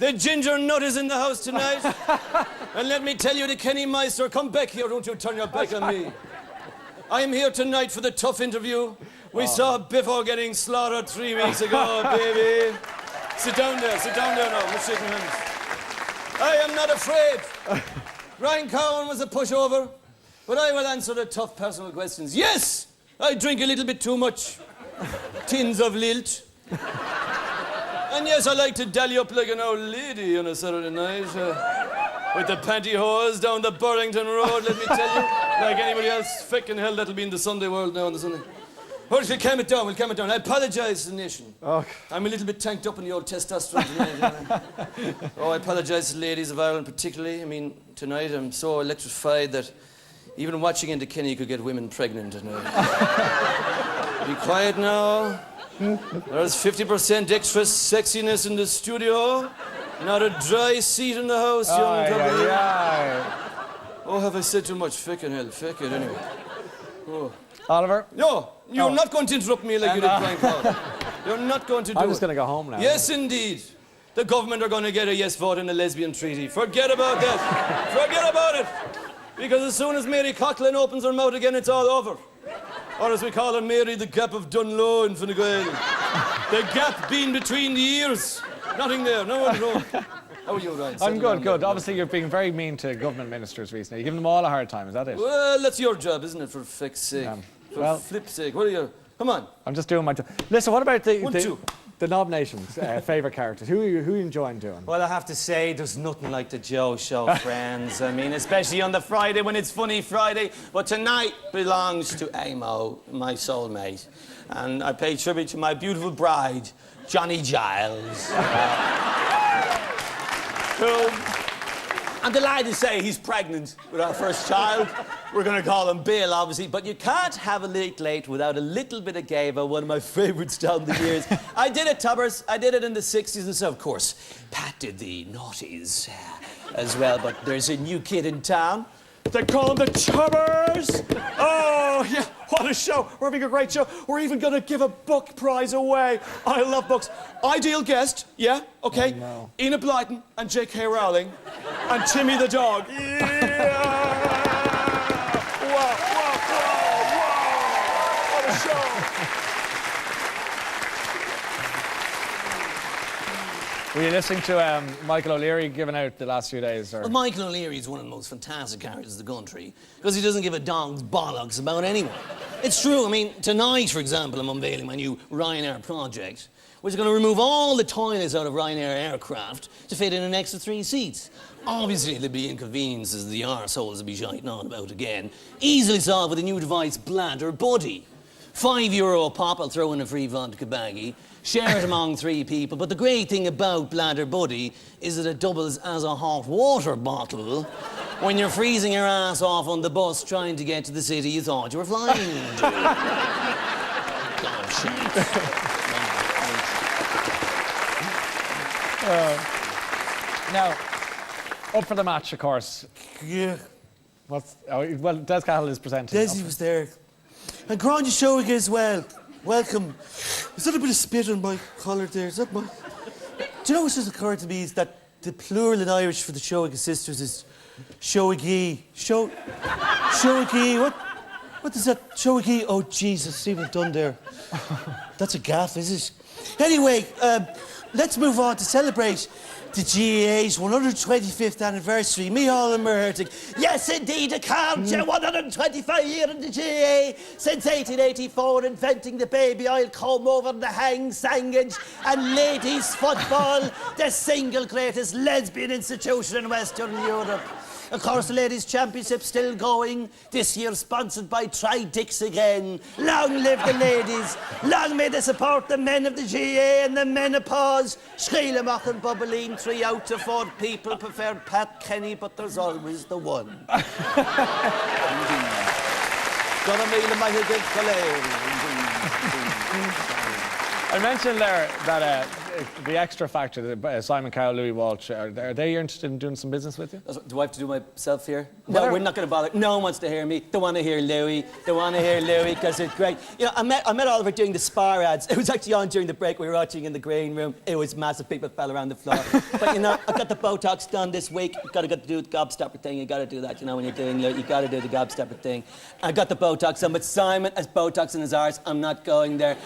The ginger nut is in the house tonight. And let me tell you, the Kenny Meister, come back here, don't you turn your back on me. I am here tonight for the tough interview. We saw Biffo getting slaughtered 3 weeks ago, baby. Sit down there now, we're shaking hands. I am not afraid. Ryan Cowan was a pushover, but I will answer the tough personal questions. Yes, I drink a little bit too much. Tins of lilt. And yes, I like to dally up like an old lady on a Saturday night. With the pantyhose down the Burlington Road, let me tell you. Like anybody else, fucking hell, that'll be in the Sunday world now on the Sunday. We'll calm it down. I apologise to the nation. Okay. I'm a little bit tanked up in the old testosterone tonight. I apologise to the ladies of Ireland particularly. I mean, tonight I'm so electrified that even watching into Kenny could get women pregnant. Be quiet now. There's 50% extra sexiness in the studio. Not a dry seat in the house, young couple. Oh, have I said too much? Fucking hell, fuck it, anyway. Oh. Oliver? No, you're not going to interrupt me like you did Brian Call. You're not going to do it. I'm just going to go home now. Yes, indeed. The government are going to get a yes vote in the lesbian treaty. Forget about that. Forget about it. Because as soon as Mary Coughlin opens her mouth again, it's all over. Or as we call her, Mary the Gap of Dunlow in Fine Gael. The gap being between the ears. Nothing there, no one wrong. How are you, Ryan? I'm good. Obviously, you're being very mean to government ministers recently. You're giving them all a hard time, is that it? Well, that's your job, isn't it, for fuck's sake? For flip's sake. What are you... Come on. I'm just doing my job. Listen, what about the Nob Nation's favourite characters? Who are you enjoying doing? Well, I have to say, there's nothing like the Joe Show, friends. I mean, especially on the Friday when it's Funny Friday. But tonight belongs to Amo, my soulmate. And I pay tribute to my beautiful bride, Johnny Giles. I'm delighted to say he's pregnant with our first child. We're going to call him Bill, obviously. But you can't have a late without a little bit of Gava, one of my favourites down the years. I did it, Tubbers. I did it in the 60s and so, of course, Pat did the noughties as well. But there's a new kid in town. They call him the Tubbers. Oh, yeah, what a show. We're having a great show. We're even going to give a book prize away. I love books. Ideal guest, yeah, okay. Oh, no. Enid Blyton and J.K. Rowling and Timmy the dog. Yeah! Wow, what a show. Were you listening to Michael O'Leary giving out the last few days? Or? Well, Michael O'Leary is one of the most fantastic characters in the country because he doesn't give a dog's bollocks about anyone. It's true. I mean, tonight, for example, I'm unveiling my new Ryanair project, which is going to remove all the toilets out of Ryanair aircraft to fit in an extra 3 seats. Obviously, there'll be inconveniences the arseholes will be shiting on about again. Easily solved with a new device, Bladder Buddy. €5 a pop, I'll throw in a free vodka baggie. Share it among 3 people. But the great thing about Bladder Buddy is that it doubles as a hot water bottle when you're freezing your ass off on the bus trying to get to the city you thought you were flying to. God, shit. Now, up for the match, of course. Yeah. Well, Des Cahill is presenting. Desi was there. And Grandja Showig as well. Welcome. Is that a bit of spit on my collar there? Is that my... Do you know what's just occurred to me is that the plural in Irish for the Showig sisters is Showigi. Showigi. What is that? Showigi. Oh, Jesus, see what I've done there. That's a gaff, is it? Anyway, let's move on to celebrate the GAA's 125th anniversary. Micheál and Murtig. Yes, indeed, a count. 125 years in the GAA since 1884, inventing the baby oil comb over the hang sangage and ladies football, the single greatest lesbian institution in Western Europe. Of course, the Ladies' Championship still going. This year sponsored by Try Dicks again. Long live the ladies. Long may they support the men of the GA and the menopause. Schreelemach and Bubbeline, 3 out of 4 people prefer Pat Kenny, but there's always the one. I mentioned there that the extra factor, Simon Cowell, Louis Walsh, are they interested in doing some business with you? Do I have to do myself here? No, we're not going to bother. No one wants to hear me. They want to hear Louis. They want to hear Louis because it's great. You know, I met Oliver doing the Spar ads. It was actually on during the break. We were watching in the green room. It was massive. People fell around the floor. But, you know, I got the Botox done this week. You got to do the gobstopper thing. You got to do that. You know, when you're doing Louis, you got to do the gobstopper thing. I got the Botox done, but Simon has Botox in his arse. I'm not going there.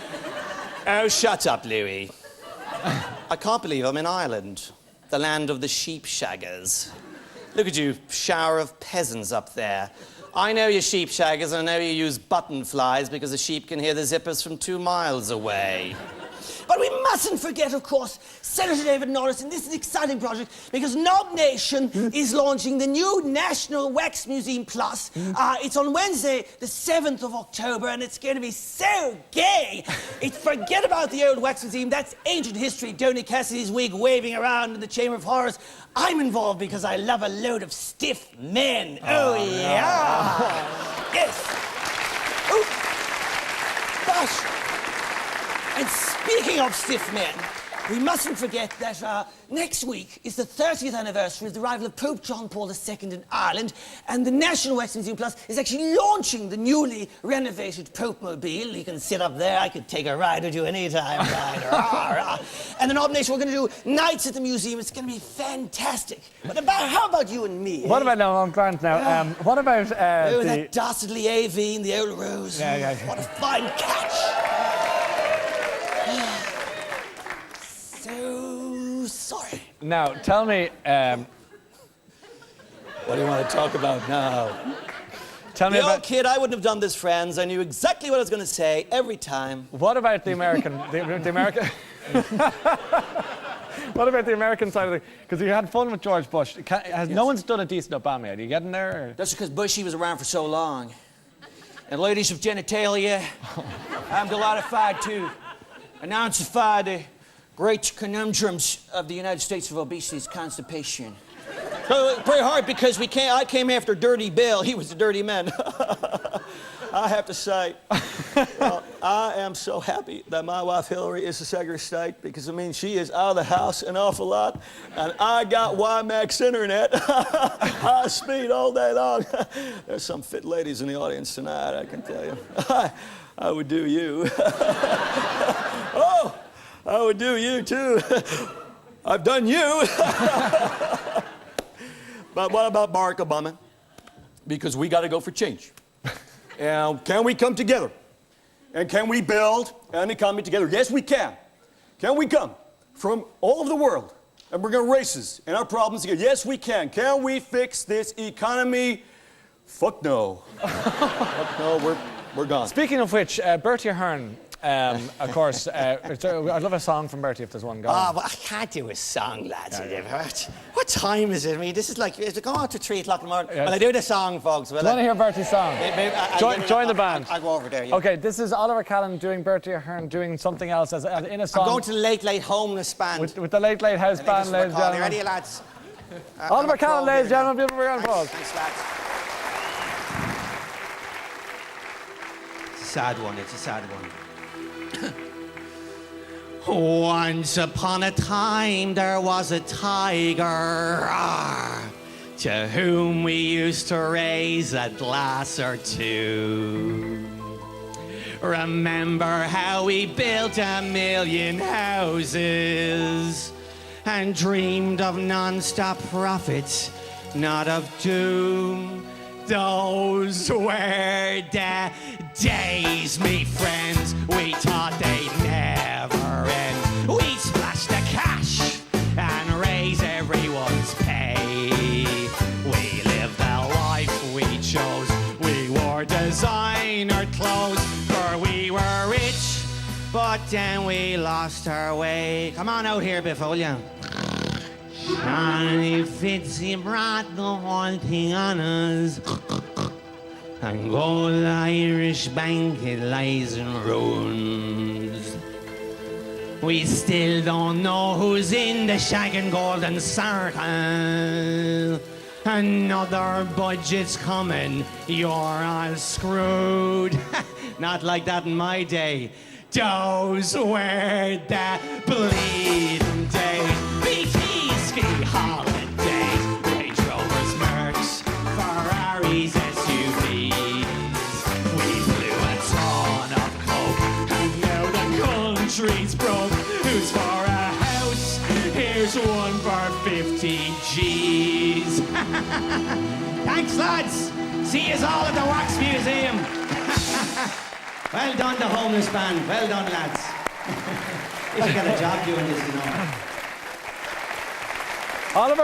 Oh, shut up, Louis. I can't believe I'm in Ireland, the land of the sheep shaggers. Look at you, shower of peasants up there. I know you sheep shaggers, and I know you use button flies because the sheep can hear the zippers from 2 miles away. But we mustn't forget, of course, Senator David Norris, and this is an exciting project because Nob Nation is launching the new National Wax Museum Plus. It's on Wednesday, the 7th of October, and it's going to be so gay. Forget about the old Wax Museum. That's ancient history. Donny Cassidy's wig waving around in the Chamber of Horrors. I'm involved because I love a load of stiff men. Oh yeah. No. Yes. Oh. Gosh. And speaking of stiff men, we mustn't forget that next week is the 30th anniversary of the arrival of Pope John Paul II in Ireland, and the National Wax Museum Plus is actually launching the newly renovated Pope Mobile. You can sit up there, I could take a ride with you anytime, right? And the Nob Nation, we're going to do nights at the museum. It's going to be fantastic. But how about you and me? What about, now, I'm Grant now, what about that dastardly AV in the old rose. Yeah. What a fine catch. So sorry. Now, tell me... what do you want to talk about now? Tell me about... kid, I wouldn't have done this, friends. I knew exactly what I was going to say every time. What about the American... the American... What about the American side of it? Because you had fun with George Bush. No one's done a decent Obama yet. Are you getting there? Or? That's because Bushy was around for so long. And ladies of genitalia, I'm glorified to announcify the great conundrums of the United States of Obesity's constipation. So, pretty hard because I came after Dirty Bill. He was a dirty man. I have to say, well, I am so happy that my wife Hillary is the Secretary of State because it means she is out of the house an awful lot, and I got WiMAX internet, high speed all day long. There's some fit ladies in the audience tonight, I can tell you. I would do you. Oh, I would do you too. I've done you. But what about Barack Obama? Because we got to go for change. And can we come together? And can we build an economy together? Yes, we can. Can we come from all over the world and bring our races and our problems together? Yes, we can. Can we fix this economy? Fuck no. Fuck no, we're gone. Speaking of which, Bertie Ahern, of course, I'd love a song from Bertie if there's one going. Well, I can't do a song, lads. Yeah. What time is it? I mean, this is like, it's going on to 3 o'clock in the morning. Yeah. Well, I do the song, folks. Well, do you want to hear Bertie's song? Join the band. I'll go over there. Yeah. Okay, this is Oliver Callen doing Bertie Ahern doing something else in a song. I'm going to the Late Late Homeless Band. With the Late Late House Band, ladies and gentlemen. Ready, lads? Oliver Callen, ladies and gentlemen, beautiful round of applause. Thanks, lads. It's a sad one, it's a sad one. Once upon a time there was a tiger to whom we used to raise a glass or two. Remember how we built 1,000,000 houses and dreamed of non-stop profits, not of doom. Those were the days, me friends, we thought they'd never end. We'd splash the cash and raise everyone's pay. We lived the life we chose. We wore designer clothes, for we were rich, but then we lost our way. Come on out here, Biffolia. Johnny Fitzy brought the whole thing on us. And gold Irish bank, it lies in ruins. We still don't know who's in the shag and golden circle. Another budget's coming, you're all screwed. Not like that in my day. Those were the bleeding days. BT ski holidays. Range Rovers, Mercs, Ferraris, SUVs. We blew a ton of coke, and now the country's broke. Who's for a house? Here's one for 50 G's. Thanks, lads. See yous all at the Wax Museum. Well done, the homeless band. Well done, lads. You should get a job doing this, you know. Oliver